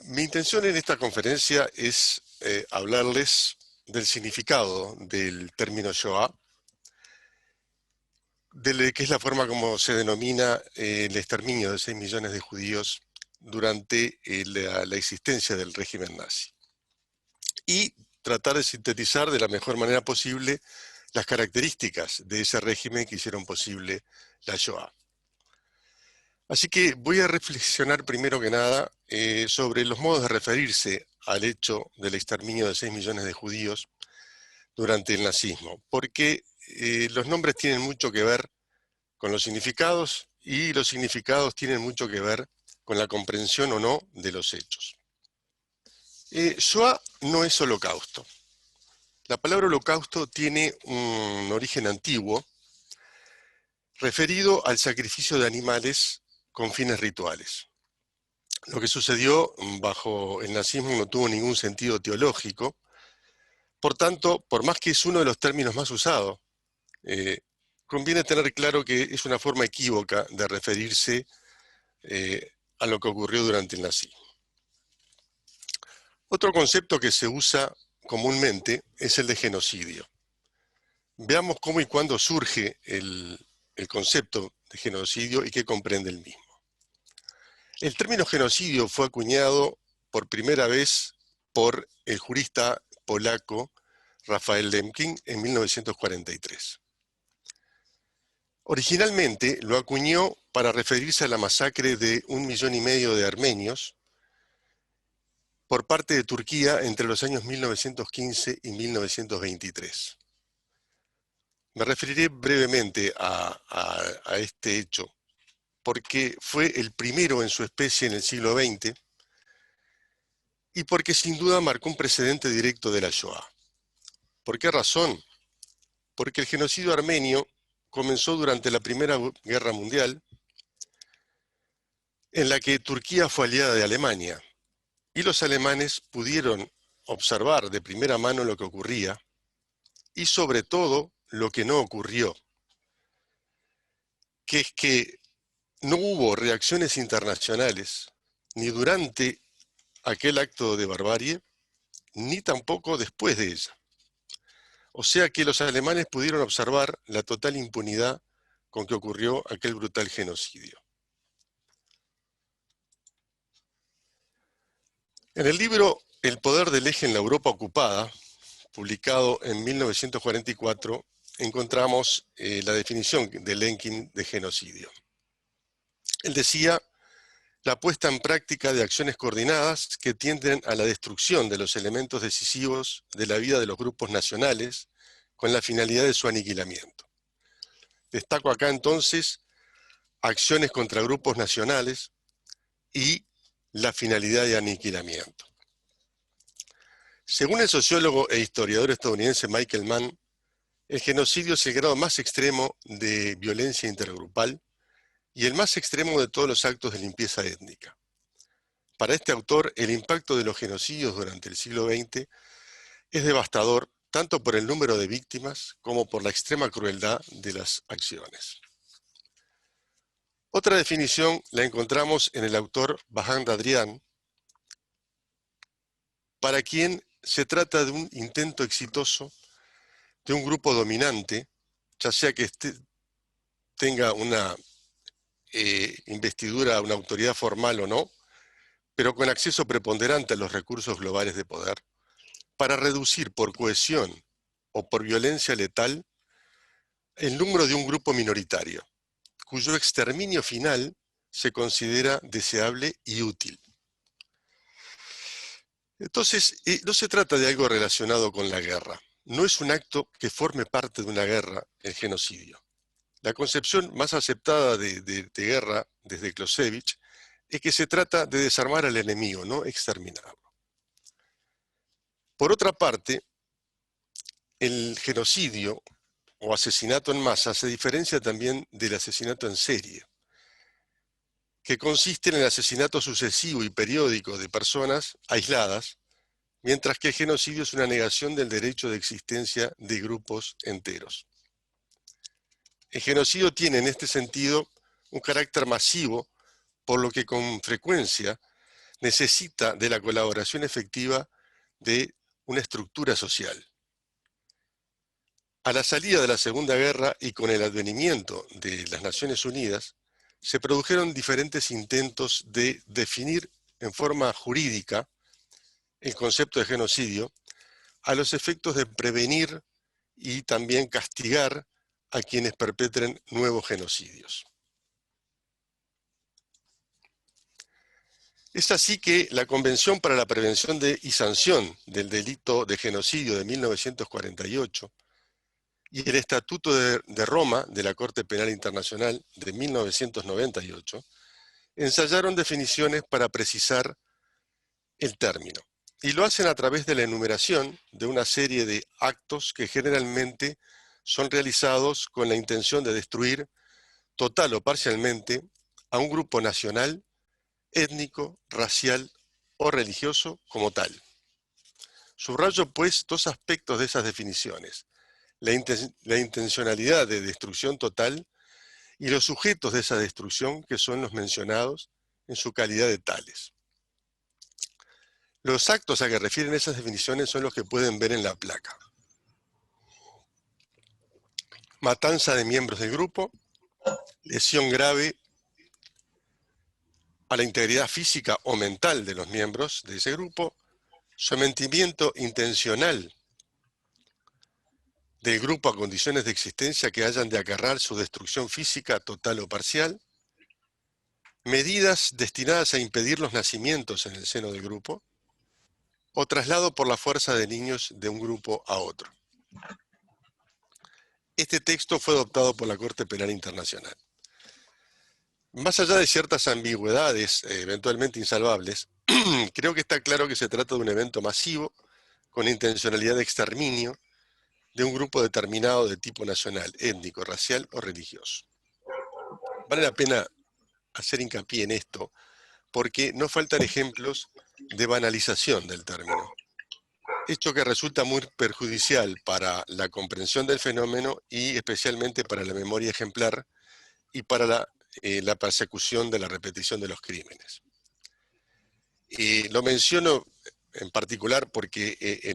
Mi intención en esta conferencia es hablarles del significado del término Shoah, que es la forma como se denomina el exterminio de 6 millones de judíos durante la existencia del régimen nazi. Y tratar de sintetizar de la mejor manera posible las características de ese régimen que hicieron posible la Shoah. Así que voy a reflexionar primero que nada sobre los modos de referirse al hecho del exterminio de 6 millones de judíos durante el nazismo, porque los nombres tienen mucho que ver con los significados y los significados tienen mucho que ver con la comprensión o no de los hechos. Shoah no es holocausto. La palabra holocausto tiene un origen antiguo referido al sacrificio de animales con fines rituales. Lo que sucedió bajo el nazismo no tuvo ningún sentido teológico. Por tanto, por más que es uno de los términos más usados, conviene tener claro que es una forma equívoca de referirse a lo que ocurrió durante el nazismo. Otro concepto que se usa comúnmente es el de genocidio. Veamos cómo y cuándo surge el concepto de genocidio y qué comprende el mismo. El término genocidio fue acuñado por primera vez por el jurista polaco Raphael Lemkin en 1943. Originalmente lo acuñó para referirse a la masacre de 1,5 millones de armenios por parte de Turquía entre los años 1915 y 1923. Me referiré brevemente a este hecho, porque fue el primero en su especie en el siglo XX y porque sin duda marcó un precedente directo de la Shoah. ¿Por qué razón? Porque el genocidio armenio comenzó durante la Primera Guerra Mundial, en la que Turquía fue aliada de Alemania, y los alemanes pudieron observar de primera mano lo que ocurría, y sobre todo lo que no ocurrió, que es que no hubo reacciones internacionales ni durante aquel acto de barbarie, ni tampoco después de ella. O sea que los alemanes pudieron observar la total impunidad con que ocurrió aquel brutal genocidio. En el libro El poder del eje en la Europa ocupada, publicado en 1944, encontramos la definición de Lemkin de genocidio. Él decía: la puesta en práctica de acciones coordinadas que tienden a la destrucción de los elementos decisivos de la vida de los grupos nacionales con la finalidad de su aniquilamiento. Destaco acá entonces acciones contra grupos nacionales y la finalidad de aniquilamiento. Según el sociólogo e historiador estadounidense Michael Mann, el genocidio es el grado más extremo de violencia intergrupal y el más extremo de todos los actos de limpieza étnica. Para este autor, el impacto de los genocidios durante el siglo XX es devastador tanto por el número de víctimas como por la extrema crueldad de las acciones. Otra definición la encontramos en el autor Vahan Dadrian, para quien se trata de un intento exitoso de un grupo dominante, ya sea que tenga una investidura, una autoridad formal o no, pero con acceso preponderante a los recursos globales de poder, para reducir por cohesión o por violencia letal el número de un grupo minoritario, cuyo exterminio final se considera deseable y útil. Entonces, no se trata de algo relacionado con la guerra. No es un acto que forme parte de una guerra, el genocidio. La concepción más aceptada de guerra desde Clausewitz es que se trata de desarmar al enemigo, no exterminarlo. Por otra parte, el genocidio o asesinato en masa se diferencia también del asesinato en serie, que consiste en el asesinato sucesivo y periódico de personas aisladas, mientras que el genocidio es una negación del derecho de existencia de grupos enteros. El genocidio tiene en este sentido un carácter masivo, por lo que con frecuencia necesita de la colaboración efectiva de una estructura social. A la salida de la Segunda Guerra y con el advenimiento de las Naciones Unidas, se produjeron diferentes intentos de definir en forma jurídica el concepto de genocidio a los efectos de prevenir y también castigar a quienes perpetren nuevos genocidios. Es así que la Convención para la Prevención y Sanción del Delito de Genocidio de 1948 y el Estatuto de Roma de la Corte Penal Internacional de 1998 ensayaron definiciones para precisar el término, y lo hacen a través de la enumeración de una serie de actos que generalmente son realizados con la intención de destruir, total o parcialmente, a un grupo nacional, étnico, racial o religioso como tal. Subrayo, pues, dos aspectos de esas definiciones: la intencionalidad de destrucción total y los sujetos de esa destrucción, que son los mencionados en su calidad de tales. Los actos a que refieren esas definiciones son los que pueden ver en la placa: matanza de miembros del grupo, lesión grave a la integridad física o mental de los miembros de ese grupo, sometimiento intencional del grupo a condiciones de existencia que hayan de acarrear su destrucción física total o parcial, medidas destinadas a impedir los nacimientos en el seno del grupo, o traslado por la fuerza de niños de un grupo a otro. Este texto fue adoptado por la Corte Penal Internacional. Más allá de ciertas ambigüedades, eventualmente insalvables, creo que está claro que se trata de un evento masivo con intencionalidad de exterminio de un grupo determinado de tipo nacional, étnico, racial o religioso. Vale la pena hacer hincapié en esto porque no faltan ejemplos de banalización del término, hecho que resulta muy perjudicial para la comprensión del fenómeno y especialmente para la memoria ejemplar y para la persecución de la repetición de los crímenes. Lo menciono en particular porque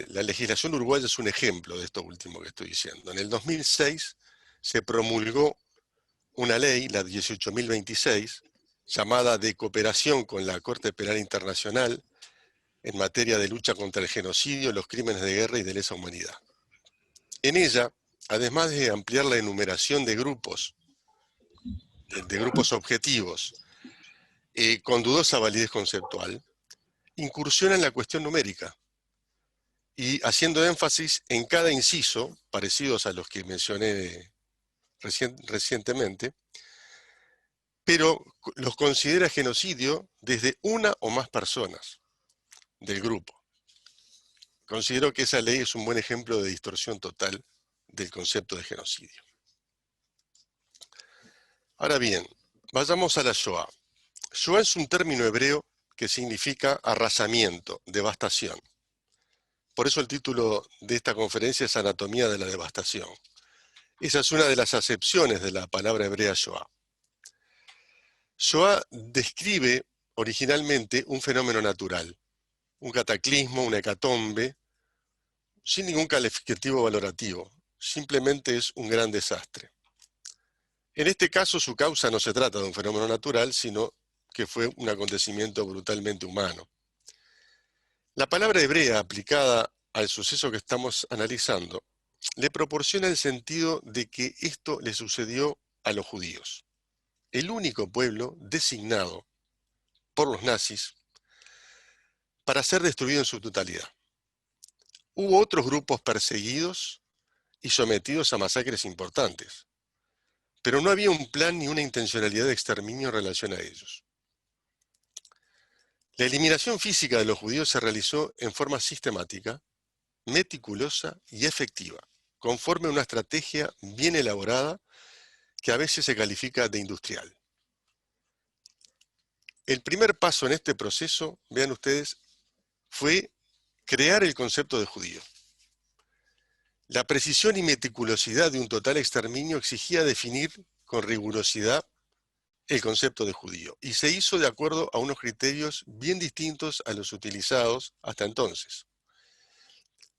la legislación uruguaya es un ejemplo de esto último que estoy diciendo. En el 2006 se promulgó una ley, la 18.026, llamada de cooperación con la Corte Penal Internacional en materia de lucha contra el genocidio, los crímenes de guerra y de lesa humanidad. En ella, además de ampliar la enumeración de grupos objetivos con dudosa validez conceptual, incursiona en la cuestión numérica y haciendo énfasis en cada inciso, parecidos a los que mencioné recientemente, pero los considera genocidio desde una o más personas del grupo. Considero que esa ley es un buen ejemplo de distorsión total del concepto de genocidio. Ahora bien, vayamos a la Shoah. Shoah es un término hebreo que significa arrasamiento, devastación. Por eso el título de esta conferencia es Anatomía de la Devastación. Esa es una de las acepciones de la palabra hebrea Shoah. Shoah describe originalmente un fenómeno natural, un cataclismo, una hecatombe, sin ningún calificativo valorativo, simplemente es un gran desastre. En este caso su causa no se trata de un fenómeno natural, sino que fue un acontecimiento brutalmente humano. La palabra hebrea aplicada al suceso que estamos analizando le proporciona el sentido de que esto le sucedió a los judíos, el único pueblo designado por los nazis para ser destruido en su totalidad. Hubo otros grupos perseguidos y sometidos a masacres importantes, pero no había un plan ni una intencionalidad de exterminio en relación a ellos. La eliminación física de los judíos se realizó en forma sistemática, meticulosa y efectiva, conforme a una estrategia bien elaborada que a veces se califica de industrial. El primer paso en este proceso, vean ustedes, fue crear el concepto de judío. La precisión y meticulosidad de un total exterminio exigía definir con rigurosidad el concepto de judío, y se hizo de acuerdo a unos criterios bien distintos a los utilizados hasta entonces.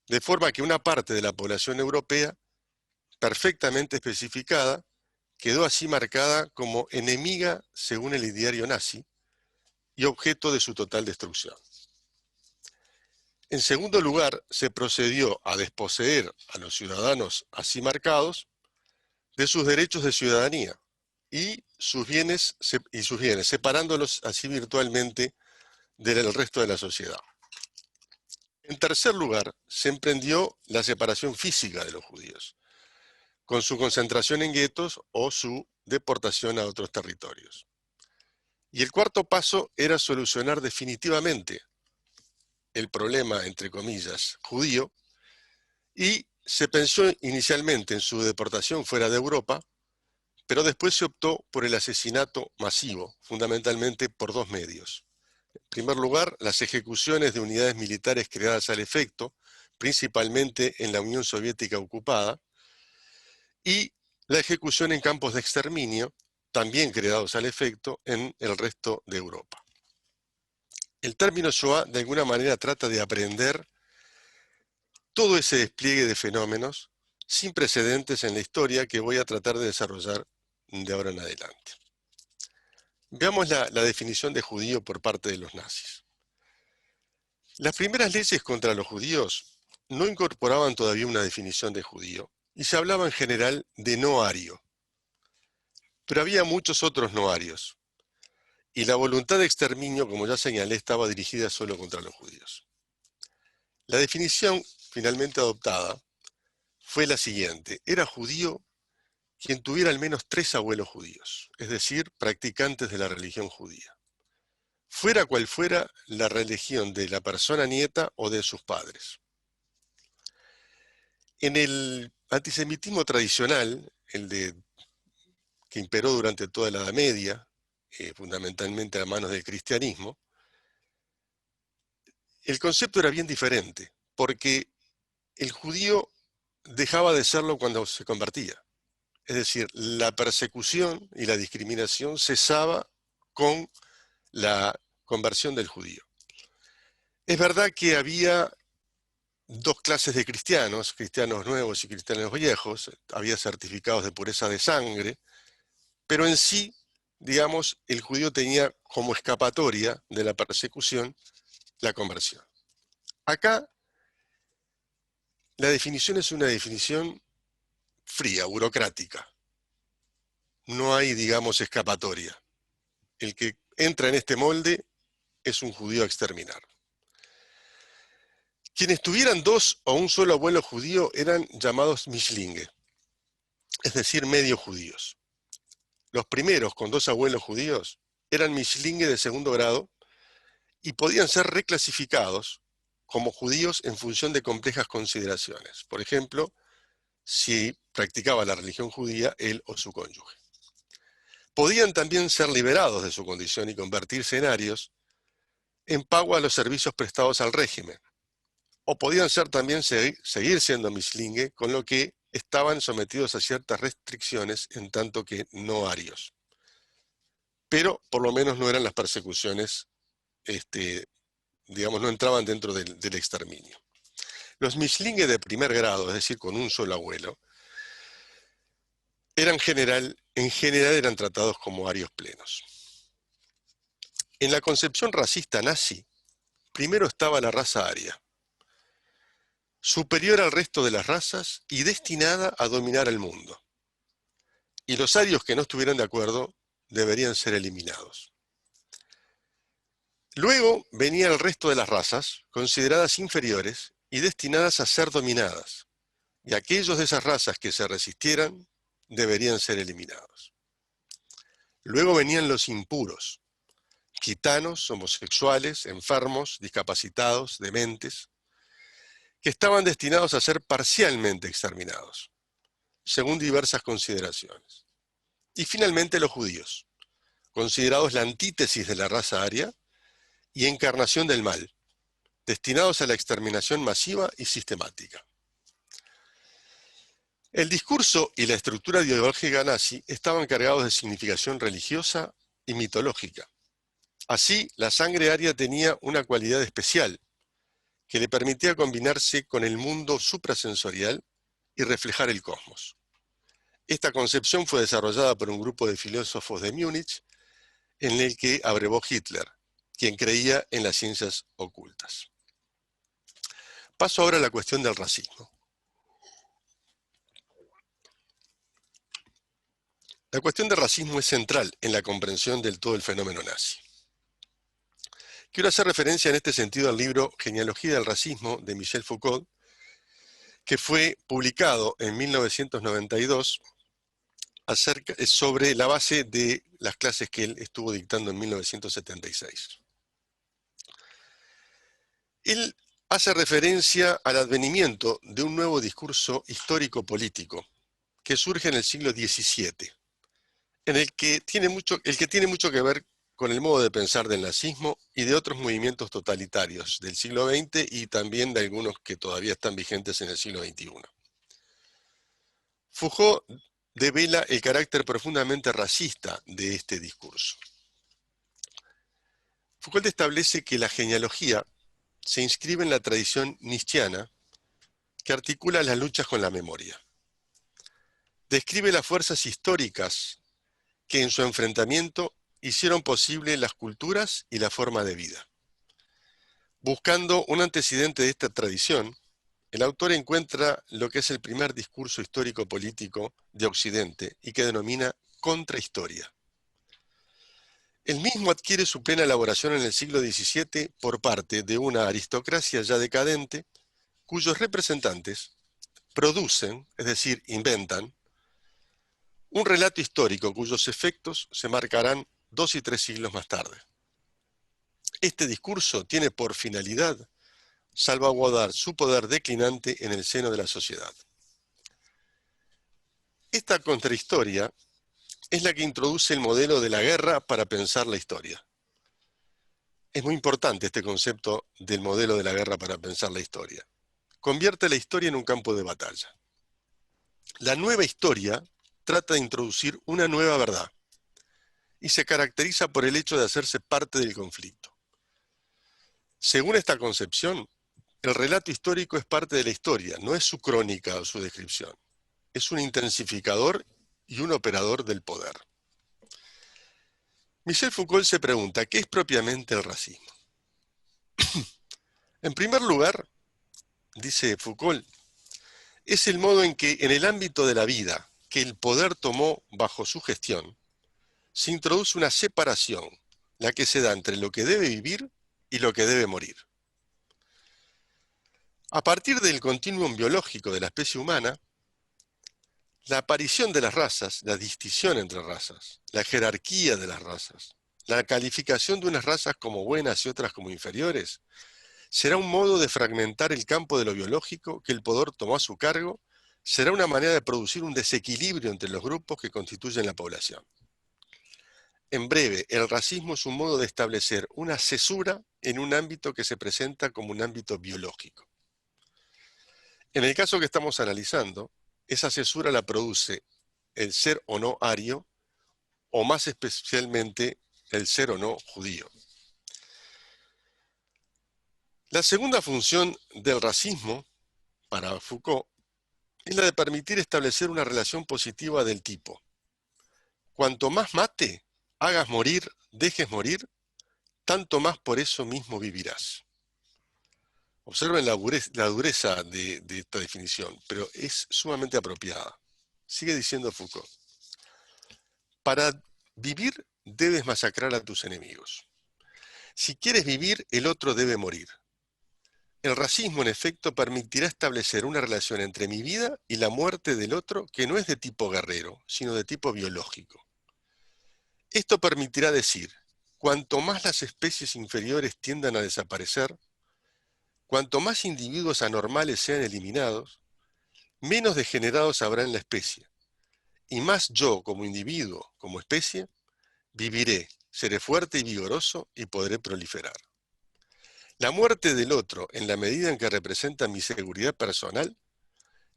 De forma que una parte de la población europea, perfectamente especificada, quedó así marcada como enemiga según el ideario nazi y objeto de su total destrucción. En segundo lugar, se procedió a desposeer a los ciudadanos así marcados de sus derechos de ciudadanía y sus bienes, separándolos así virtualmente del resto de la sociedad. En tercer lugar, se emprendió la separación física de los judíos, con su concentración en guetos o su deportación a otros territorios. Y el cuarto paso era solucionar definitivamente el problema, entre comillas, judío, y se pensó inicialmente en su deportación fuera de Europa, pero después se optó por el asesinato masivo, fundamentalmente por dos medios. En primer lugar, las ejecuciones de unidades militares creadas al efecto, principalmente en la Unión Soviética ocupada, y la ejecución en campos de exterminio, también creados al efecto en el resto de Europa. El término Shoah de alguna manera trata de aprender todo ese despliegue de fenómenos sin precedentes en la historia que voy a tratar de desarrollar de ahora en adelante. Veamos la definición de judío por parte de los nazis. Las primeras leyes contra los judíos no incorporaban todavía una definición de judío y se hablaba en general de no ario. Pero había muchos otros no arios y la voluntad de exterminio, como ya señalé, estaba dirigida solo contra los judíos. La definición finalmente adoptada fue la siguiente: era judío quien tuviera al menos 3 abuelos judíos, es decir, practicantes de la religión judía, fuera cual fuera la religión de la persona nieta o de sus padres. En el antisemitismo tradicional, que imperó durante toda la Edad Media, fundamentalmente a manos del cristianismo, el concepto era bien diferente, porque el judío dejaba de serlo cuando se convertía. Es decir, la persecución y la discriminación cesaba con la conversión del judío. Es verdad que había dos clases de cristianos, cristianos nuevos y cristianos viejos, había certificados de pureza de sangre, pero en sí, digamos, el judío tenía como escapatoria de la persecución la conversión. Acá, la definición es una definición fría, burocrática. No hay, digamos, escapatoria. El que entra en este molde es un judío a exterminar. Quienes tuvieran 2 o un solo abuelo judío eran llamados mishlinge, es decir, medio judíos. Los primeros con 2 abuelos judíos eran mishlinge de segundo grado y podían ser reclasificados como judíos en función de complejas consideraciones. Por ejemplo, si practicaba la religión judía él o su cónyuge. Podían también ser liberados de su condición y convertirse en arios en pago a los servicios prestados al régimen. O podían ser también seguir siendo mishlinge, con lo que estaban sometidos a ciertas restricciones en tanto que no arios. Pero por lo menos no eran las persecuciones, digamos, no entraban dentro del exterminio. Los mishlinge de primer grado, es decir, con un solo abuelo, en general eran tratados como arios plenos. En la concepción racista nazi, primero estaba la raza aria, superior al resto de las razas y destinada a dominar el mundo. Y los arios que no estuvieran de acuerdo deberían ser eliminados. Luego venía el resto de las razas, consideradas inferiores y destinadas a ser dominadas, y aquellos de esas razas que se resistieran deberían ser eliminados. Luego venían los impuros, gitanos, homosexuales, enfermos, discapacitados, dementes, que estaban destinados a ser parcialmente exterminados, según diversas consideraciones. Y finalmente los judíos, considerados la antítesis de la raza aria y encarnación del mal, destinados a la exterminación masiva y sistemática. El discurso y la estructura ideológica nazi estaban cargados de significación religiosa y mitológica. Así, la sangre aria tenía una cualidad especial que le permitía combinarse con el mundo suprasensorial y reflejar el cosmos. Esta concepción fue desarrollada por un grupo de filósofos de Múnich en el que abrevó Hitler, quien creía en las ciencias ocultas. Paso ahora a la cuestión del racismo. La cuestión del racismo es central en la comprensión del todo el fenómeno nazi. Quiero hacer referencia en este sentido al libro Genealogía del racismo de Michel Foucault, que fue publicado en 1992 sobre la base de las clases que él estuvo dictando en 1976. Él hace referencia al advenimiento de un nuevo discurso histórico-político que surge en el siglo XVII, en el que tiene mucho que ver con el modo de pensar del nazismo y de otros movimientos totalitarios del siglo XX y también de algunos que todavía están vigentes en el siglo XXI. Foucault devela el carácter profundamente racista de este discurso. Foucault establece que la genealogía se inscribe en la tradición nietzscheana que articula las luchas con la memoria. Describe las fuerzas históricas que en su enfrentamiento hicieron posible las culturas y la forma de vida. Buscando un antecedente de esta tradición, el autor encuentra lo que es el primer discurso histórico-político de Occidente y que denomina contrahistoria. El mismo adquiere su plena elaboración en el siglo XVII por parte de una aristocracia ya decadente, cuyos representantes producen, es decir, inventan, un relato histórico cuyos efectos se marcarán 2 y 3 siglos más tarde. Este discurso tiene por finalidad salvaguardar su poder declinante en el seno de la sociedad. Esta contrahistoria es la que introduce el modelo de la guerra para pensar la historia. Es muy importante este concepto del modelo de la guerra para pensar la historia. Convierte la historia en un campo de batalla. La nueva historia trata de introducir una nueva verdad y se caracteriza por el hecho de hacerse parte del conflicto. Según esta concepción, el relato histórico es parte de la historia, no es su crónica o su descripción. Es un intensificador y un operador del poder. Michel Foucault se pregunta, ¿qué es propiamente el racismo? En primer lugar, dice Foucault, es el modo en que en el ámbito de la vida que el poder tomó bajo su gestión, se introduce una separación, la que se da entre lo que debe vivir y lo que debe morir. A partir del continuum biológico de la especie humana, la aparición de las razas, la distinción entre razas, la jerarquía de las razas, la calificación de unas razas como buenas y otras como inferiores, será un modo de fragmentar el campo de lo biológico que el poder tomó a su cargo, será una manera de producir un desequilibrio entre los grupos que constituyen la población. En breve, el racismo es un modo de establecer una cesura en un ámbito que se presenta como un ámbito biológico. En el caso que estamos analizando, esa cesura la produce el ser o no ario, o más especialmente el ser o no judío. La segunda función del racismo, para Foucault, es la de permitir establecer una relación positiva del tipo: cuanto más mate, hagas morir, dejes morir, tanto más por eso mismo vivirás. Observen la dureza de esta definición, pero es sumamente apropiada. Sigue diciendo Foucault: para vivir debes masacrar a tus enemigos. Si quieres vivir, el otro debe morir. El racismo, en efecto, permitirá establecer una relación entre mi vida y la muerte del otro que no es de tipo guerrero, sino de tipo biológico. Esto permitirá decir, cuanto más las especies inferiores tiendan a desaparecer, cuanto más individuos anormales sean eliminados, menos degenerados habrá en la especie, y más yo, como individuo, como especie, viviré, seré fuerte y vigoroso y podré proliferar. La muerte del otro, en la medida en que representa mi seguridad personal,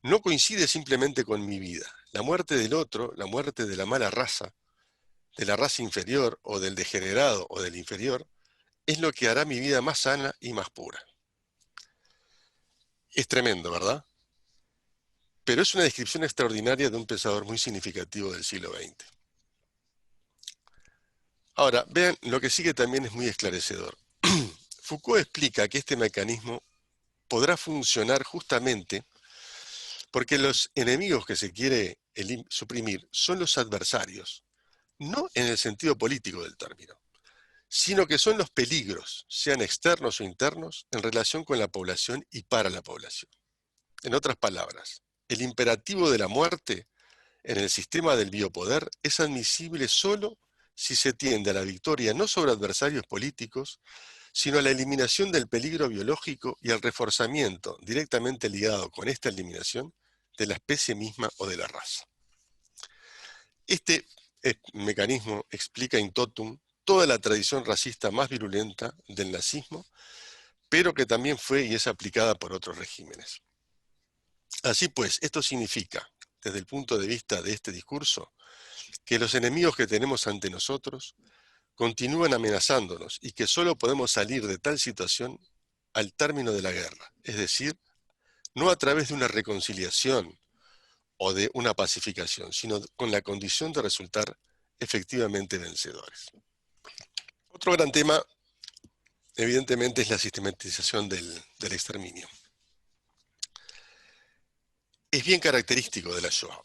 no coincide simplemente con mi vida. La muerte del otro, la muerte de la mala raza, de la raza inferior o del degenerado o del inferior, es lo que hará mi vida más sana y más pura. Es tremendo, ¿verdad? Pero es una descripción extraordinaria de un pensador muy significativo del siglo XX. Ahora, vean, lo que sigue también es muy esclarecedor. Foucault explica que este mecanismo podrá funcionar justamente porque los enemigos que se quiere suprimir son los adversarios, no en el sentido político del término, sino que son los peligros, sean externos o internos, en relación con la población y para la población. En otras palabras, el imperativo de la muerte en el sistema del biopoder es admisible solo si se tiende a la victoria no sobre adversarios políticos, sino a la eliminación del peligro biológico y al reforzamiento directamente ligado con esta eliminación de la especie misma o de la raza. Este mecanismo explica in totum toda la tradición racista más virulenta del nazismo, pero que también fue y es aplicada por otros regímenes. Así pues, esto significa, desde el punto de vista de este discurso, que los enemigos que tenemos ante nosotros continúan amenazándonos y que solo podemos salir de tal situación al término de la guerra, es decir, no a través de una reconciliación o de una pacificación, sino con la condición de resultar efectivamente vencedores. Otro gran tema, evidentemente, es la sistematización del exterminio. Es bien característico de la Shoah,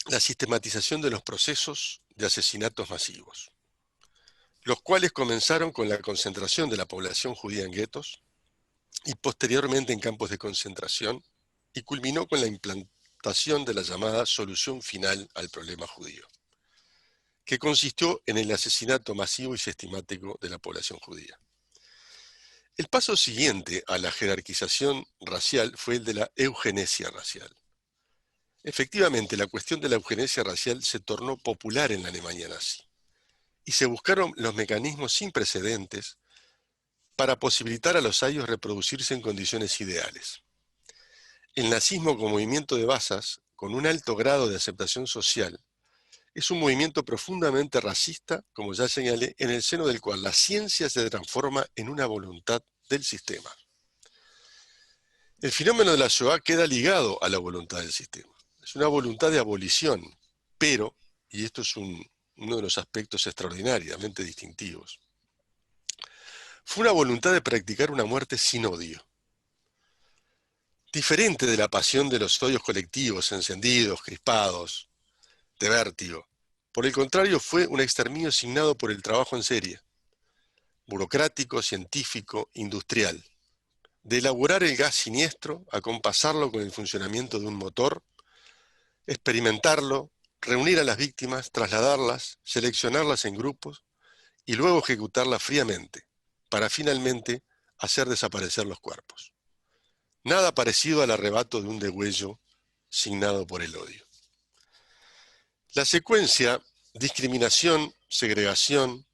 la sistematización de los procesos de asesinatos masivos, los cuales comenzaron con la concentración de la población judía en guetos y posteriormente en campos de concentración, y culminó con la implantación de la llamada solución final al problema judío, que consistió en el asesinato masivo y sistemático de la población judía. El paso siguiente a la jerarquización racial fue el de la eugenesia racial. Efectivamente, la cuestión de la eugenesia racial se tornó popular en la Alemania nazi, y se buscaron los mecanismos sin precedentes para posibilitar a los arios reproducirse en condiciones ideales. El nazismo como movimiento de masas, con un alto grado de aceptación social, es un movimiento profundamente racista, como ya señalé, en el seno del cual la ciencia se transforma en una voluntad del sistema. El fenómeno de la Shoah queda ligado a la voluntad del sistema. Es una voluntad de abolición, pero, y esto es uno de los aspectos extraordinariamente distintivos, fue una voluntad de practicar una muerte sin odio. Diferente de la pasión de los odios colectivos, encendidos, crispados, de vértigo. Por el contrario, fue un exterminio signado por el trabajo en serie, burocrático, científico, industrial, de elaborar el gas siniestro, acompasarlo con el funcionamiento de un motor, experimentarlo, reunir a las víctimas, trasladarlas, seleccionarlas en grupos y luego ejecutarlas fríamente, para finalmente hacer desaparecer los cuerpos. Nada parecido al arrebato de un degüello signado por el odio. La secuencia, discriminación, segregación,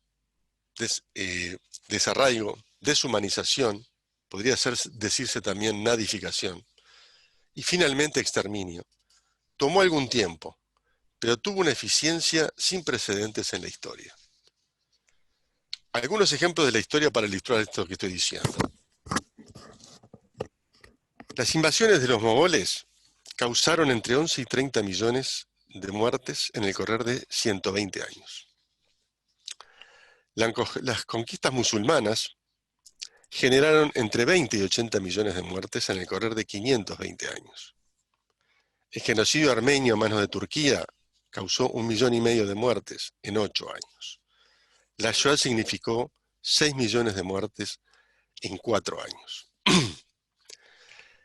desarraigo, deshumanización, podría decirse también nadificación, y finalmente exterminio, tomó algún tiempo, pero tuvo una eficiencia sin precedentes en la historia. Algunos ejemplos de la historia para ilustrar esto que estoy diciendo. Las invasiones de los mogoles causaron entre 11 y 30 millones de muertes en el correr de 120 años. Las conquistas musulmanas generaron entre 20 y 80 millones de muertes en el correr de 520 años. El genocidio armenio a manos de Turquía causó 1,5 millones de muertes en 8 años. La Shoah significó 6 millones de muertes en 4 años.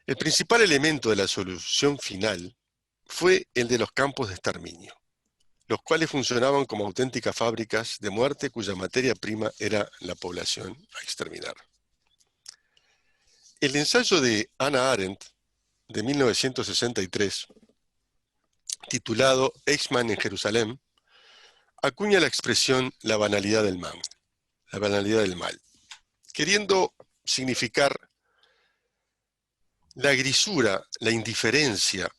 El principal elemento de la solución final fue el de los campos de exterminio, los cuales funcionaban como auténticas fábricas de muerte cuya materia prima era la población a exterminar. El ensayo de Hannah Arendt de 1963, titulado Eichmann en Jerusalén, acuña la expresión la banalidad del mal, queriendo significar La grisura, la indiferencia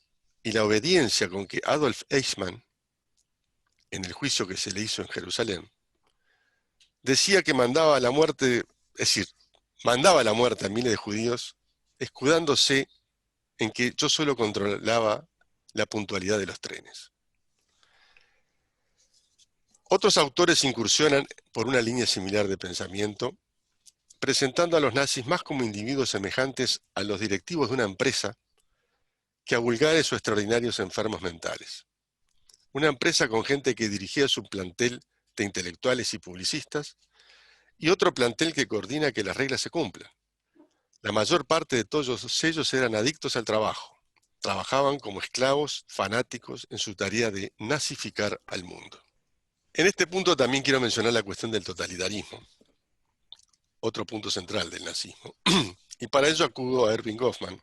y la obediencia con que Adolf Eichmann, en el juicio que se le hizo en Jerusalén, decía que mandaba a la muerte, es decir, mandaba a la muerte a miles de judíos, escudándose en que yo solo controlaba la puntualidad de los trenes. Otros autores incursionan por una línea similar de pensamiento, presentando a los nazis más como individuos semejantes a los directivos de una empresa que a vulgares o extraordinarios enfermos mentales. Una empresa con gente que dirigía su plantel de intelectuales y publicistas, y otro plantel que coordina que las reglas se cumplan. La mayor parte de todos ellos eran adictos al trabajo. Trabajaban como esclavos fanáticos en su tarea de nazificar al mundo. En este punto también quiero mencionar la cuestión del totalitarismo, otro punto central del nazismo. Y para ello acudo a Erving Goffman,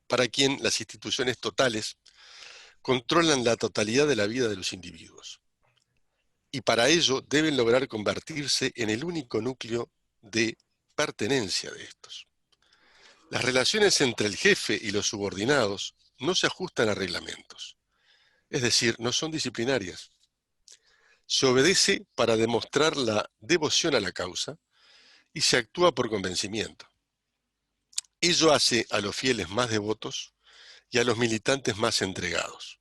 para quien las instituciones totales controlan la totalidad de la vida de los individuos. Y para ello deben lograr convertirse en el único núcleo de pertenencia de estos. Las relaciones entre el jefe y los subordinados no se ajustan a reglamentos, es decir, no son disciplinarias. Se obedece para demostrar la devoción a la causa y se actúa por convencimiento. Ello hace a los fieles más devotos y a los militantes más entregados,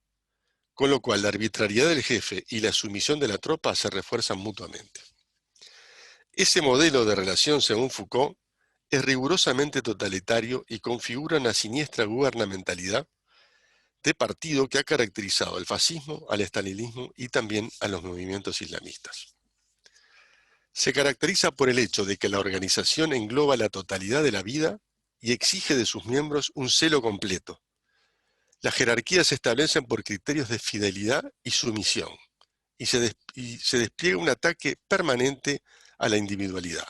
con lo cual la arbitrariedad del jefe y la sumisión de la tropa se refuerzan mutuamente. Ese modelo de relación, según Foucault, es rigurosamente totalitario y configura una siniestra gubernamentalidad de partido que ha caracterizado al fascismo, al estalinismo y también a los movimientos islamistas. Se caracteriza por el hecho de que la organización engloba la totalidad de la vida y exige de sus miembros un celo completo. Las jerarquías se establecen por criterios de fidelidad y sumisión, y se despliega un ataque permanente a la individualidad,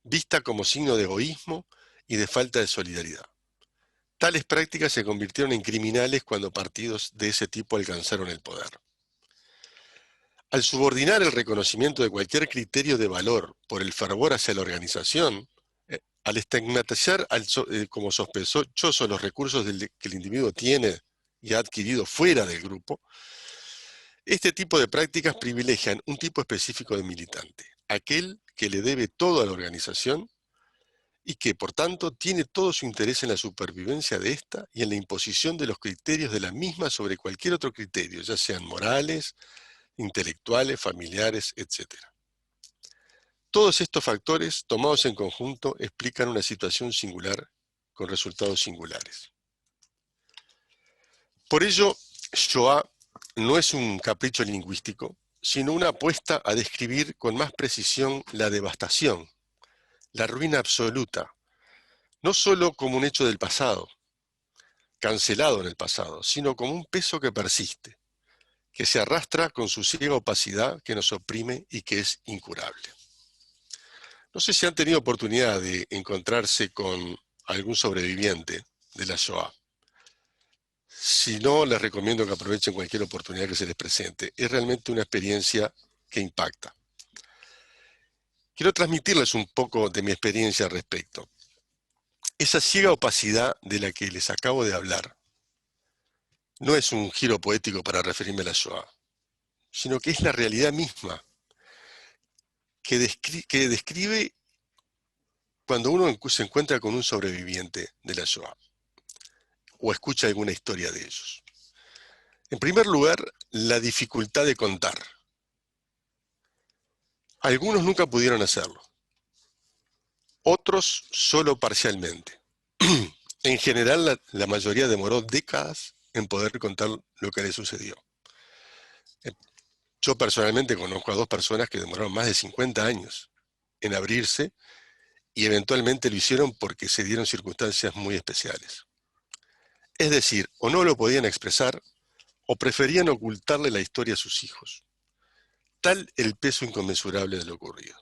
vista como signo de egoísmo y de falta de solidaridad. Tales prácticas se convirtieron en criminales cuando partidos de ese tipo alcanzaron el poder. Al subordinar el reconocimiento de cualquier criterio de valor por el fervor hacia la organización, al estigmatizar como sospechosos los recursos que el individuo tiene y ha adquirido fuera del grupo, este tipo de prácticas privilegian un tipo específico de militante, aquel que le debe todo a la organización y que, por tanto, tiene todo su interés en la supervivencia de ésta y en la imposición de los criterios de la misma sobre cualquier otro criterio, ya sean morales, intelectuales, familiares, etc. Todos estos factores, tomados en conjunto, explican una situación singular con resultados singulares. Por ello, Shoah no es un capricho lingüístico, sino una apuesta a describir con más precisión la devastación, la ruina absoluta, no solo como un hecho del pasado, cancelado en el pasado, sino como un peso que persiste, que se arrastra con su ciega opacidad, que nos oprime y que es incurable. No sé si han tenido oportunidad de encontrarse con algún sobreviviente de la Shoah. Si no, les recomiendo que aprovechen cualquier oportunidad que se les presente. Es realmente una experiencia que impacta. Quiero transmitirles un poco de mi experiencia al respecto. Esa ciega opacidad de la que les acabo de hablar no es un giro poético para referirme a la Shoah, sino que es la realidad misma que describe cuando uno se encuentra con un sobreviviente de la Shoah o escucha alguna historia de ellos. En primer lugar, la dificultad de contar. Algunos nunca pudieron hacerlo, otros solo parcialmente. En general, la mayoría demoró décadas en poder contar lo que les sucedió. Yo personalmente conozco a 2 personas que demoraron más de 50 años en abrirse y eventualmente lo hicieron porque se dieron circunstancias muy especiales. Es decir, o no lo podían expresar o preferían ocultarle la historia a sus hijos. Tal el peso inconmensurable de lo ocurrido.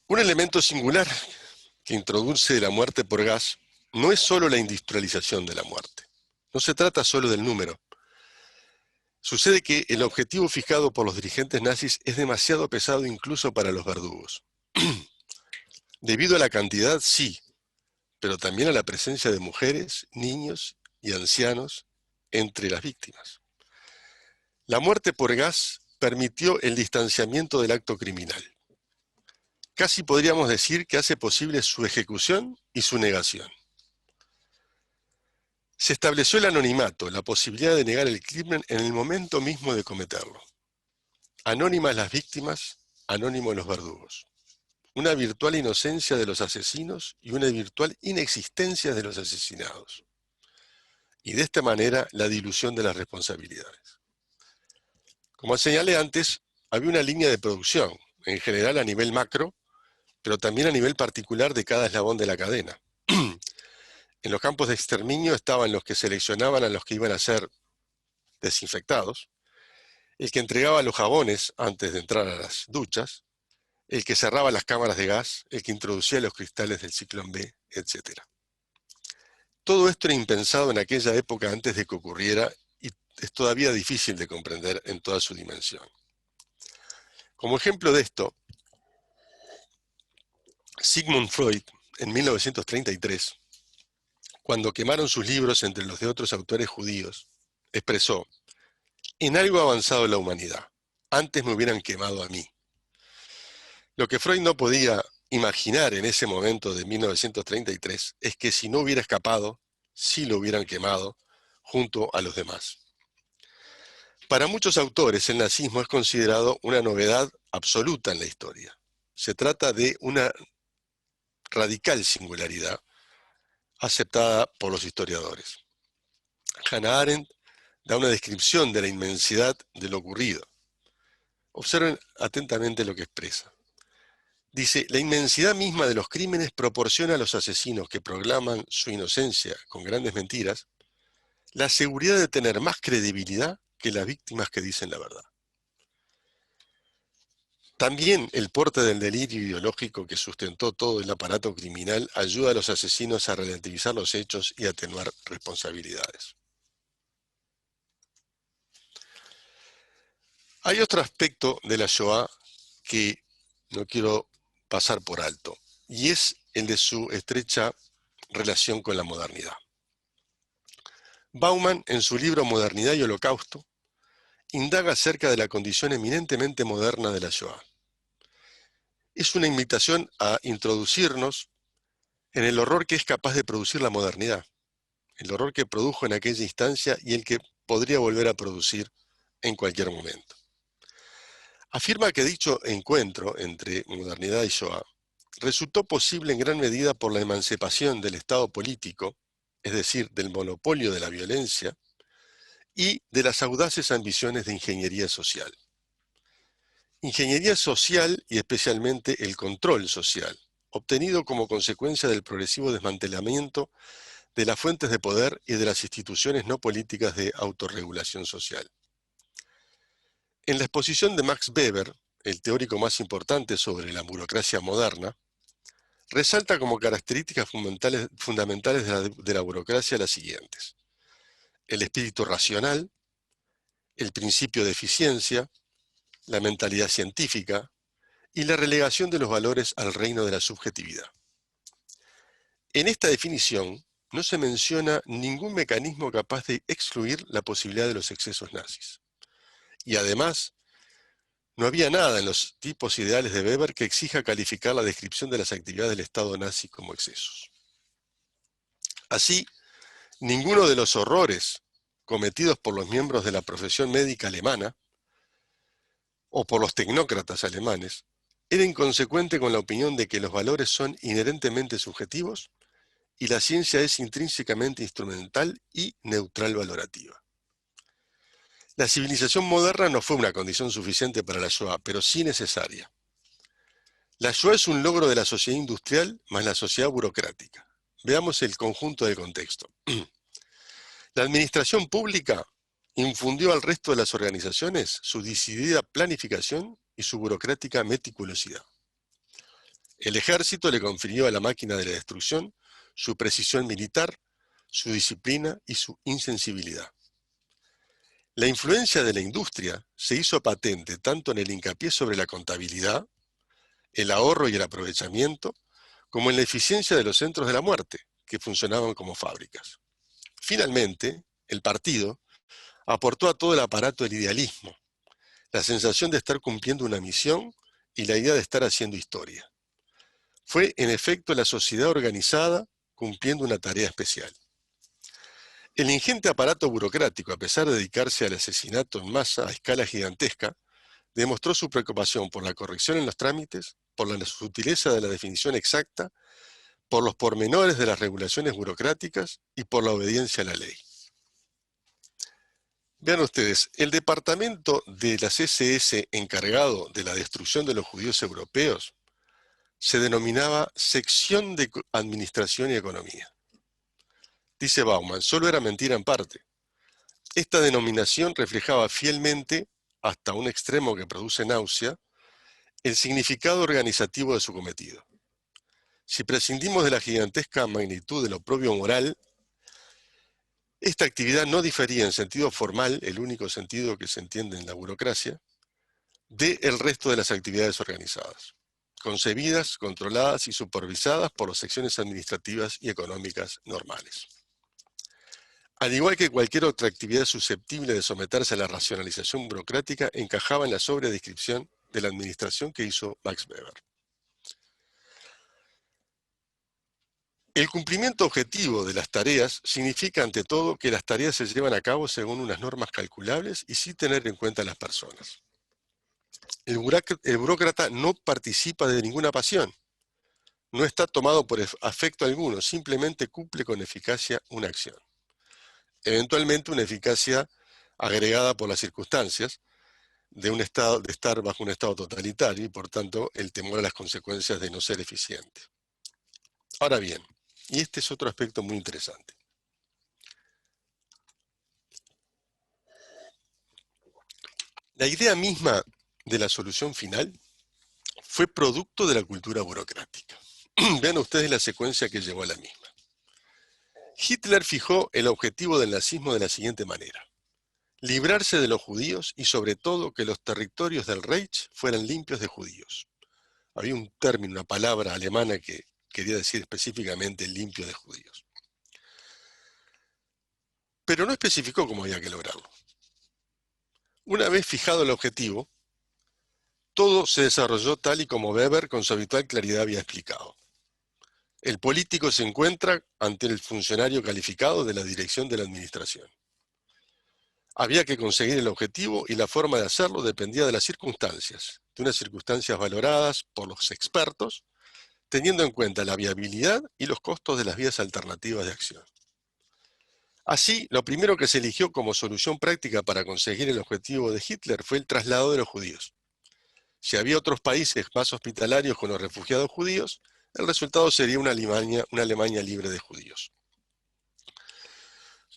Un elemento singular que introduce la muerte por gas no es solo la industrialización de la muerte. No se trata solo del número. Sucede que el objetivo fijado por los dirigentes nazis es demasiado pesado incluso para los verdugos. Debido a la cantidad, sí, pero también a la presencia de mujeres, niños y ancianos entre las víctimas. La muerte por gas permitió el distanciamiento del acto criminal. Casi podríamos decir que hace posible su ejecución y su negación. Se estableció el anonimato, la posibilidad de negar el crimen en el momento mismo de cometerlo. Anónimas las víctimas, anónimos los verdugos. Una virtual inocencia de los asesinos y una virtual inexistencia de los asesinados. Y de esta manera la dilución de las responsabilidades. Como señalé antes, había una línea de producción, en general a nivel macro, pero también a nivel particular de cada eslabón de la cadena. En los campos de exterminio estaban los que seleccionaban a los que iban a ser desinfectados, el que entregaba los jabones antes de entrar a las duchas, el que cerraba las cámaras de gas, el que introducía los cristales del ciclón B, etc. Todo esto era impensado en aquella época antes de que ocurriera y es todavía difícil de comprender en toda su dimensión. Como ejemplo de esto, Sigmund Freud, en 1933, cuando quemaron sus libros entre los de otros autores judíos, expresó: en algo ha avanzado la humanidad, antes me hubieran quemado a mí. Lo que Freud no podía imaginar en ese momento de 1933 es que si no hubiera escapado, sí lo hubieran quemado junto a los demás. Para muchos autores, el nazismo es considerado una novedad absoluta en la historia. Se trata de una radical singularidad aceptada por los historiadores. Hannah Arendt da una descripción de la inmensidad de lo ocurrido. Observen atentamente lo que expresa. Dice: la inmensidad misma de los crímenes proporciona a los asesinos que proclaman su inocencia con grandes mentiras la seguridad de tener más credibilidad que las víctimas que dicen la verdad. También el porte del delirio ideológico que sustentó todo el aparato criminal ayuda a los asesinos a relativizar los hechos y atenuar responsabilidades. Hay otro aspecto de la Shoah que no quiero pasar por alto, y es el de su estrecha relación con la modernidad. Bauman, en su libro Modernidad y Holocausto, indaga acerca de la condición eminentemente moderna de la Shoah. Es una invitación a introducirnos en el horror que es capaz de producir la modernidad, el horror que produjo en aquella instancia y el que podría volver a producir en cualquier momento. Afirma que dicho encuentro entre modernidad y Shoah resultó posible en gran medida por la emancipación del Estado político, es decir, del monopolio de la violencia, y de las audaces ambiciones de ingeniería social. Ingeniería social y especialmente el control social, obtenido como consecuencia del progresivo desmantelamiento de las fuentes de poder y de las instituciones no políticas de autorregulación social. En la exposición de Max Weber, el teórico más importante sobre la burocracia moderna, resalta como características fundamentales de la burocracia las siguientes: el espíritu racional, el principio de eficiencia, la mentalidad científica y la relegación de los valores al reino de la subjetividad. En esta definición no se menciona ningún mecanismo capaz de excluir la posibilidad de los excesos nazis. Y además, no había nada en los tipos ideales de Weber que exija calificar la descripción de las actividades del Estado nazi como excesos. Así, ninguno de los horrores cometidos por los miembros de la profesión médica alemana o por los tecnócratas alemanes era inconsecuente con la opinión de que los valores son inherentemente subjetivos y la ciencia es intrínsecamente instrumental y neutral valorativa. La civilización moderna no fue una condición suficiente para la Shoah, pero sí necesaria. La Shoah es un logro de la sociedad industrial más la sociedad burocrática. Veamos el conjunto del contexto. La administración pública infundió al resto de las organizaciones su decidida planificación y su burocrática meticulosidad. El ejército le confirió a la máquina de la destrucción su precisión militar, su disciplina y su insensibilidad. La influencia de la industria se hizo patente tanto en el hincapié sobre la contabilidad, el ahorro y el aprovechamiento, como en la eficiencia de los centros de la muerte, que funcionaban como fábricas. Finalmente, el partido aportó a todo el aparato el idealismo, la sensación de estar cumpliendo una misión y la idea de estar haciendo historia. Fue, en efecto, la sociedad organizada cumpliendo una tarea especial. El ingente aparato burocrático, a pesar de dedicarse al asesinato en masa a escala gigantesca, demostró su preocupación por la corrección en los trámites, por la sutileza de la definición exacta, por los pormenores de las regulaciones burocráticas y por la obediencia a la ley. Vean ustedes, el departamento de las SS encargado de la destrucción de los judíos europeos se denominaba Sección de Administración y Economía. Dice Bauman, solo era mentira en parte. Esta denominación reflejaba fielmente, hasta un extremo que produce náusea, el significado organizativo de su cometido. Si prescindimos de la gigantesca magnitud del oprobio moral, esta actividad no difería en sentido formal, el único sentido que se entiende en la burocracia, del resto de las actividades organizadas, concebidas, controladas y supervisadas por las secciones administrativas y económicas normales. Al igual que cualquier otra actividad susceptible de someterse a la racionalización burocrática, encajaba en la sobredescripción de la administración que hizo Max Weber. El cumplimiento objetivo de las tareas significa, ante todo, que las tareas se llevan a cabo según unas normas calculables y sin tener en cuenta a las personas. El burócrata no participa de ninguna pasión, no está tomado por afecto alguno, simplemente cumple con eficacia una acción. Eventualmente una eficacia agregada por las circunstancias de estar bajo un estado totalitario y, por tanto, el temor a las consecuencias de no ser eficiente. Ahora bien, y este es otro aspecto muy interesante. La idea misma de la solución final fue producto de la cultura burocrática. Vean ustedes la secuencia que llevó a la misma. Hitler fijó el objetivo del nazismo de la siguiente manera: librarse de los judíos y, sobre todo, que los territorios del Reich fueran limpios de judíos. Había un término, una palabra alemana que quería decir específicamente limpio de judíos. Pero no especificó cómo había que lograrlo. Una vez fijado el objetivo, todo se desarrolló tal y como Weber con su habitual claridad había explicado. El político se encuentra ante el funcionario calificado de la dirección de la administración. Había que conseguir el objetivo y la forma de hacerlo dependía de las circunstancias, de unas circunstancias valoradas por los expertos, teniendo en cuenta la viabilidad y los costos de las vías alternativas de acción. Así, lo primero que se eligió como solución práctica para conseguir el objetivo de Hitler fue el traslado de los judíos. Si había otros países más hospitalarios con los refugiados judíos, el resultado sería una Alemania libre de judíos.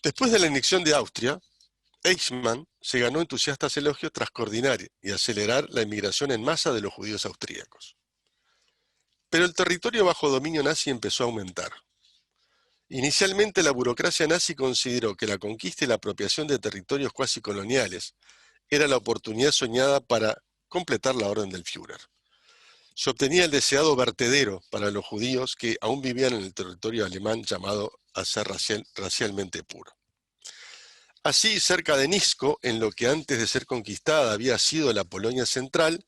Después de la anexión de Austria, Eichmann se ganó entusiastas elogios tras coordinar y acelerar la inmigración en masa de los judíos austríacos. Pero el territorio bajo dominio nazi empezó a aumentar. Inicialmente la burocracia nazi consideró que la conquista y la apropiación de territorios cuasi coloniales era la oportunidad soñada para completar la orden del Führer. Se obtenía el deseado vertedero para los judíos que aún vivían en el territorio alemán llamado a ser racialmente puro. Así, cerca de Nisko, en lo que antes de ser conquistada había sido la Polonia central,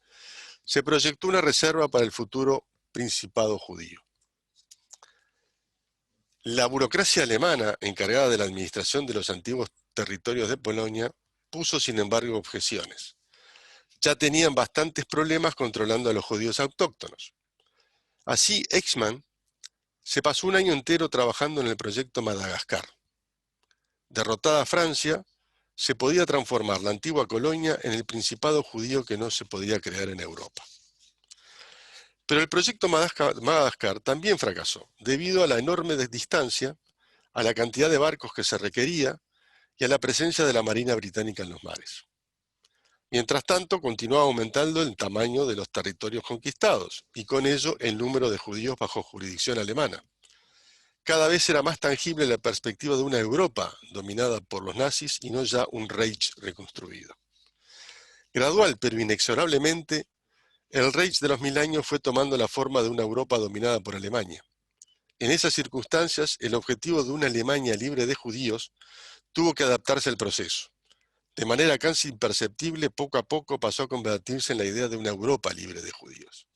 se proyectó una reserva para el futuro principado judío. La burocracia alemana, encargada de la administración de los antiguos territorios de Polonia, puso sin embargo objeciones. Ya tenían bastantes problemas controlando a los judíos autóctonos. Así, Eichmann se pasó un año entero trabajando en el proyecto Madagascar. Derrotada Francia, se podía transformar la antigua colonia en el principado judío que no se podía crear en Europa. Pero el proyecto Madagascar también fracasó, debido a la enorme distancia, a la cantidad de barcos que se requería y a la presencia de la Marina Británica en los mares. Mientras tanto, continuaba aumentando el tamaño de los territorios conquistados y con ello el número de judíos bajo jurisdicción alemana. Cada vez era más tangible la perspectiva de una Europa dominada por los nazis y no ya un Reich reconstruido. Gradual pero inexorablemente, El Reich de los 1000 años fue tomando la forma de una Europa dominada por Alemania. En esas circunstancias, el objetivo de una Alemania libre de judíos tuvo que adaptarse al proceso. De manera casi imperceptible, poco a poco pasó a convertirse en la idea de una Europa libre de judíos.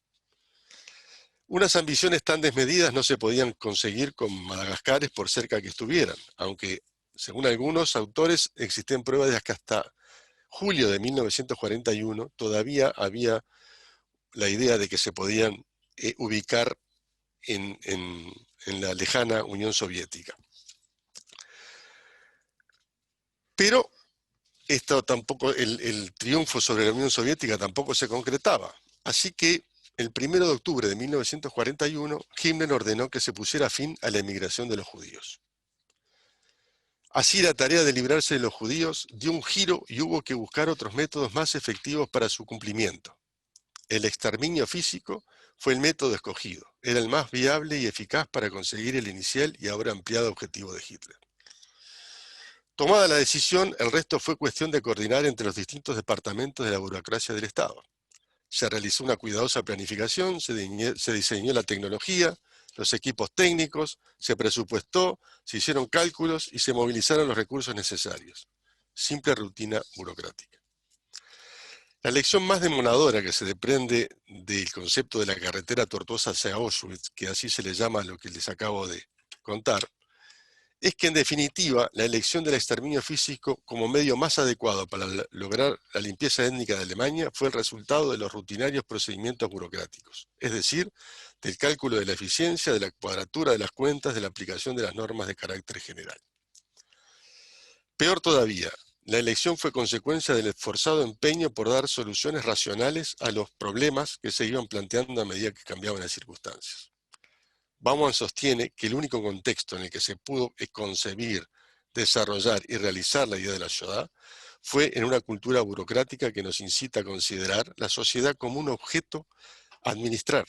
Unas ambiciones tan desmedidas no se podían conseguir con Madagascar por cerca que estuvieran, aunque, según algunos autores, existen pruebas de que hasta julio de 1941 todavía había la idea de que se podían ubicar en la lejana Unión Soviética. Pero esto tampoco, el triunfo sobre la Unión Soviética tampoco se concretaba. Así que el 1 de octubre de 1941, Himmler ordenó que se pusiera fin a la emigración de los judíos. Así la tarea de librarse de los judíos dio un giro y hubo que buscar otros métodos más efectivos para su cumplimiento. El exterminio físico fue el método escogido. Era el más viable y eficaz para conseguir el inicial y ahora ampliado objetivo de Hitler. Tomada la decisión, el resto fue cuestión de coordinar entre los distintos departamentos de la burocracia del Estado. Se realizó una cuidadosa planificación, se diseñó la tecnología, los equipos técnicos, se presupuestó, se hicieron cálculos y se movilizaron los recursos necesarios. Simple rutina burocrática. La lección más demoledora que se desprende del concepto de la carretera tortuosa hacia Auschwitz, que así se le llama a lo que les acabo de contar, es que en definitiva la elección del exterminio físico como medio más adecuado para lograr la limpieza étnica de Alemania fue el resultado de los rutinarios procedimientos burocráticos, es decir, del cálculo de la eficiencia, de la cuadratura de las cuentas, de la aplicación de las normas de carácter general. Peor todavía, la elección fue consecuencia del esforzado empeño por dar soluciones racionales a los problemas que se iban planteando a medida que cambiaban las circunstancias. Bauman sostiene que el único contexto en el que se pudo concebir, desarrollar y realizar la idea de la Shoah fue en una cultura burocrática que nos incita a considerar la sociedad como un objeto a administrar,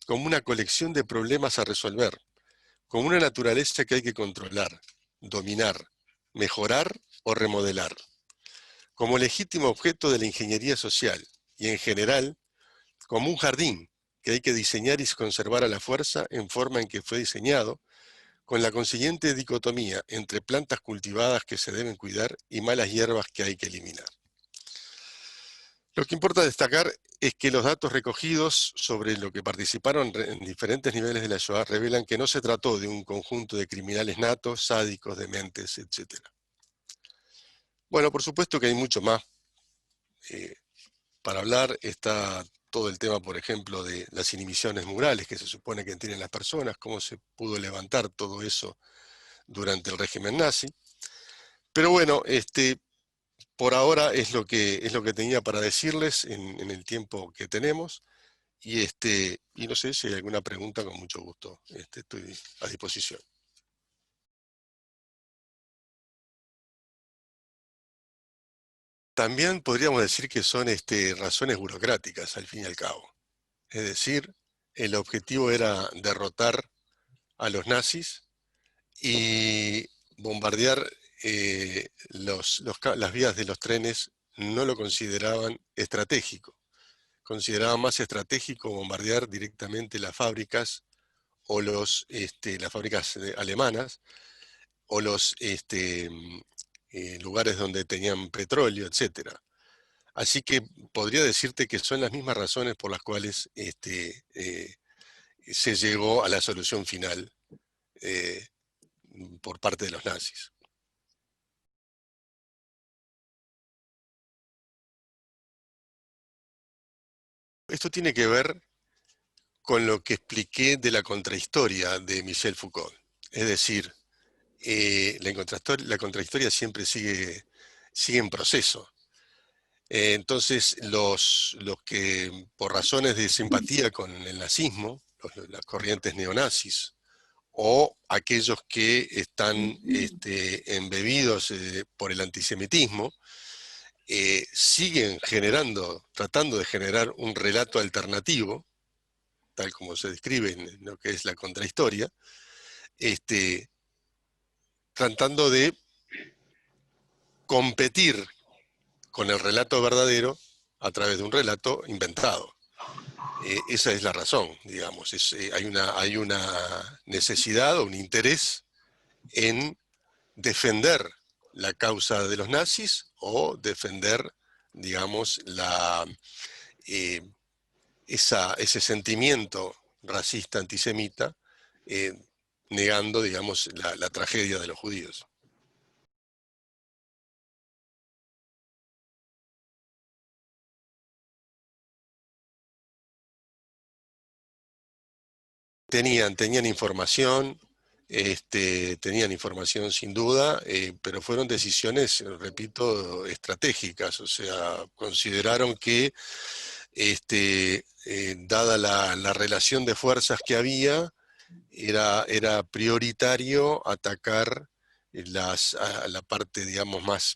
como una colección de problemas a resolver, como una naturaleza que hay que controlar, dominar, mejorar o remodelar, como legítimo objeto de la ingeniería social y en general como un jardín que hay que diseñar y conservar a la fuerza en forma en que fue diseñado, con la consiguiente dicotomía entre plantas cultivadas que se deben cuidar y malas hierbas que hay que eliminar. Lo que importa destacar es que los datos recogidos sobre lo que participaron en diferentes niveles de la Shoah revelan que no se trató de un conjunto de criminales natos, sádicos, dementes, etc. Bueno, por supuesto que hay mucho más para hablar. Está todo el tema, por ejemplo, de las inhibiciones morales que se supone que tienen las personas, cómo se pudo levantar todo eso durante el régimen nazi. Pero bueno, por ahora es lo que tenía para decirles en el tiempo que tenemos. Y no sé si hay alguna pregunta, con mucho gusto estoy a disposición. También podríamos decir que son razones burocráticas, al fin y al cabo. Es decir, el objetivo era derrotar a los nazis y bombardear las vías de los trenes. No lo consideraban estratégico. Consideraban más estratégico bombardear directamente las fábricas o las fábricas alemanas o los lugares donde tenían petróleo, etc. Así que podría decirte que son las mismas razones por las cuales se llegó a la solución final por parte de los nazis. Esto tiene que ver con lo que expliqué de la contrahistoria de Michel Foucault. Es decir, la contrahistoria siempre sigue en proceso. Entonces, los que por razones de simpatía con el nazismo, las corrientes neonazis, o aquellos que están embebidos por el antisemitismo, siguen tratando de generar un relato alternativo, tal como se describe en lo que es la contrahistoria, tratando de competir con el relato verdadero a través de un relato inventado. esa es la razón, digamos. Hay una necesidad o un interés en defender la causa de los nazis o defender, digamos, eh, ese sentimiento racista antisemita, eh, negando, digamos, la tragedia de los judíos. Tenían información, tenían información sin duda, pero fueron decisiones, repito, estratégicas. O sea, consideraron que, dada la relación de fuerzas que había, era prioritario atacar a la parte, digamos, más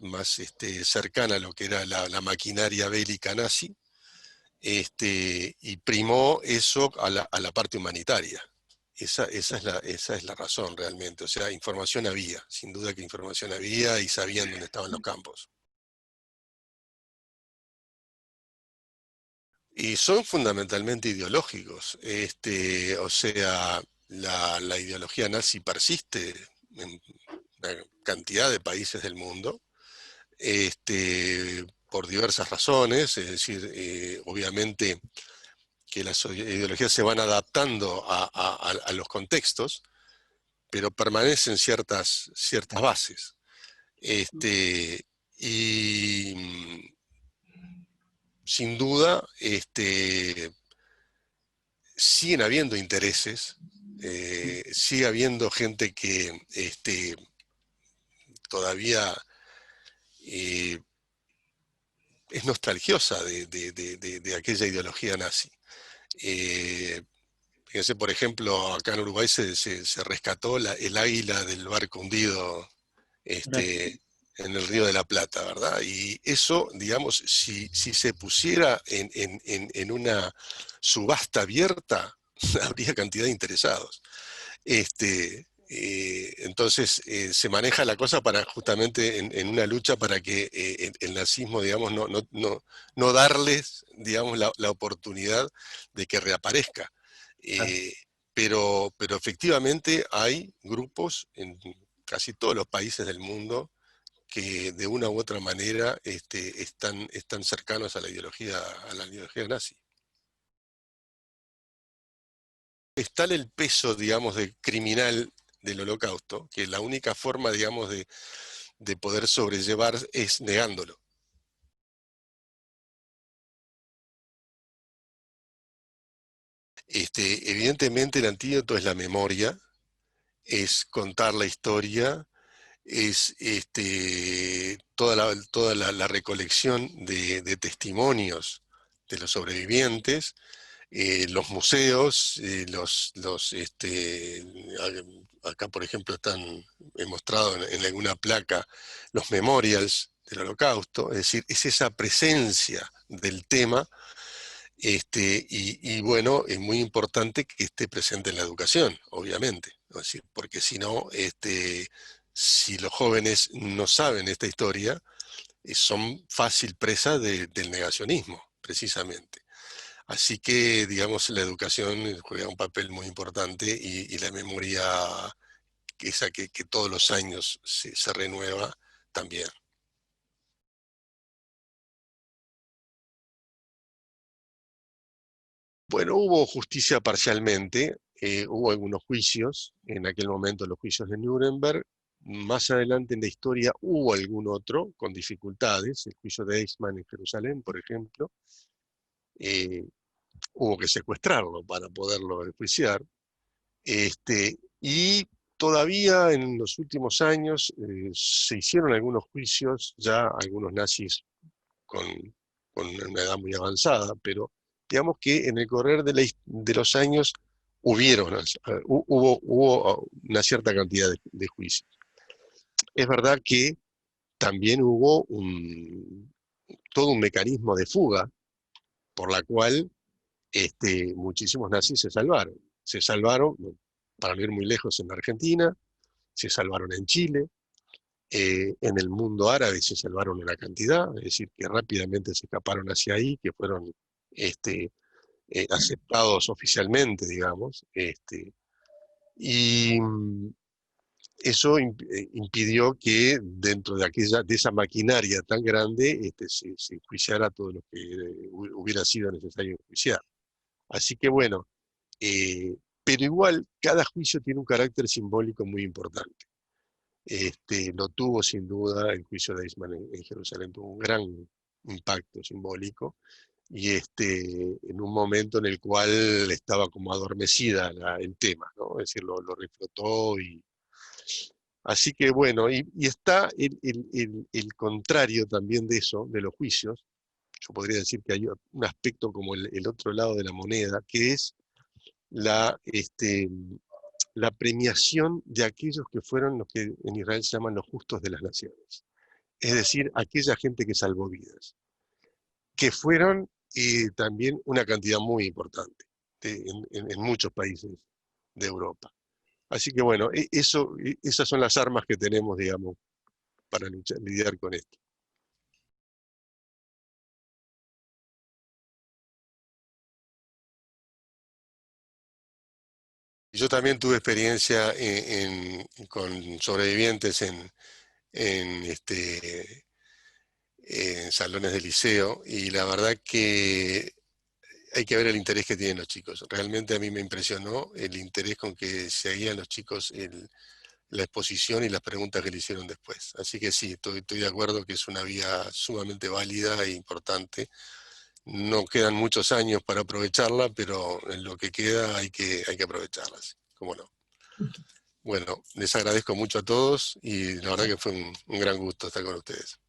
cercana a lo que era la maquinaria bélica nazi, y primó eso a la parte humanitaria. Esa es la razón realmente. O sea, información había, sin duda que información había y sabían dónde estaban los campos. Y son fundamentalmente ideológicos. O sea, la ideología nazi persiste en una cantidad de países del mundo, por diversas razones. Es decir, obviamente que las ideologías se van adaptando a los contextos, pero permanecen ciertas bases. Y sin duda, siguen habiendo intereses, sigue habiendo gente que todavía eh, es nostalgiosa de aquella ideología nazi. Eh, Fíjense, por ejemplo, acá en Uruguay se rescató el águila del barco hundido, este, en el Río de la Plata, ¿verdad? Y eso, digamos, si se pusiera en una subasta abierta, habría cantidad de interesados. Entonces, se maneja la cosa para justamente en una lucha para que el nazismo, digamos, no darles, digamos, la oportunidad de que reaparezca. Eh, pero efectivamente hay grupos en casi todos los países del mundo que de una u otra manera están cercanos a la ideología nazi. Es tal el peso, digamos, de criminal del holocausto, que la única forma, digamos, de poder sobrellevar es negándolo. Evidentemente el antídoto es la memoria, es contar la historia, es toda la recolección de testimonios de los sobrevivientes, los museos, acá por ejemplo están mostrados en alguna placa los memorials del Holocausto. Es decir, es esa presencia del tema, y bueno, es muy importante que esté presente en la educación, obviamente. Es decir, porque si no, si los jóvenes no saben esta historia, son fácil presa del negacionismo, precisamente. Así que, digamos, la educación juega un papel muy importante, y la memoria, esa que todos los años se renueva, también. Bueno, hubo justicia parcialmente, hubo algunos juicios, en aquel momento los juicios de Nuremberg. Más adelante en la historia hubo algún otro con dificultades, el juicio de Eichmann en Jerusalén, por ejemplo. eh, Hubo que secuestrarlo para poderlo enjuiciar. Y todavía en los últimos años se hicieron algunos juicios, ya algunos nazis con, con una edad muy avanzada, pero digamos que en el correr de los años hubo una cierta cantidad de juicios. Es verdad que también hubo todo un mecanismo de fuga por la cual muchísimos nazis se salvaron. Se salvaron, para no ir muy lejos, en Argentina, se salvaron en Chile, en el mundo árabe se salvaron una cantidad, es decir, que rápidamente se escaparon hacia ahí, que fueron este, aceptados oficialmente, digamos. Y eso impidió que dentro de esa maquinaria tan grande se enjuiciara todo lo que hubiera sido necesario enjuiciar. Así que bueno, pero igual cada juicio tiene un carácter simbólico muy importante. Lo tuvo sin duda el juicio de Eichmann en Jerusalén, tuvo un gran impacto simbólico y en un momento en el cual estaba como adormecida el tema, ¿no? Es decir, lo reflotó y... Así que bueno, y está el contrario también de eso, de los juicios. Yo podría decir que hay un aspecto como el otro lado de la moneda, que es la, la premiación de aquellos que fueron los que en Israel se llaman los justos de las naciones. Es decir, aquella gente que salvó vidas, que fueron también una cantidad muy importante en muchos países de Europa. Así que bueno, esas son las armas que tenemos, digamos, para lidiar con esto. Yo también tuve experiencia con sobrevivientes en, en salones de liceo y la verdad que hay que ver el interés que tienen los chicos. Realmente a mí me impresionó el interés con que seguían los chicos la exposición y las preguntas que le hicieron después. Así que sí, estoy de acuerdo que es una vía sumamente válida e importante. No quedan muchos años para aprovecharla, pero en lo que queda hay que aprovecharlas. ¿Cómo no? Bueno, les agradezco mucho a todos y la verdad que fue un gran gusto estar con ustedes.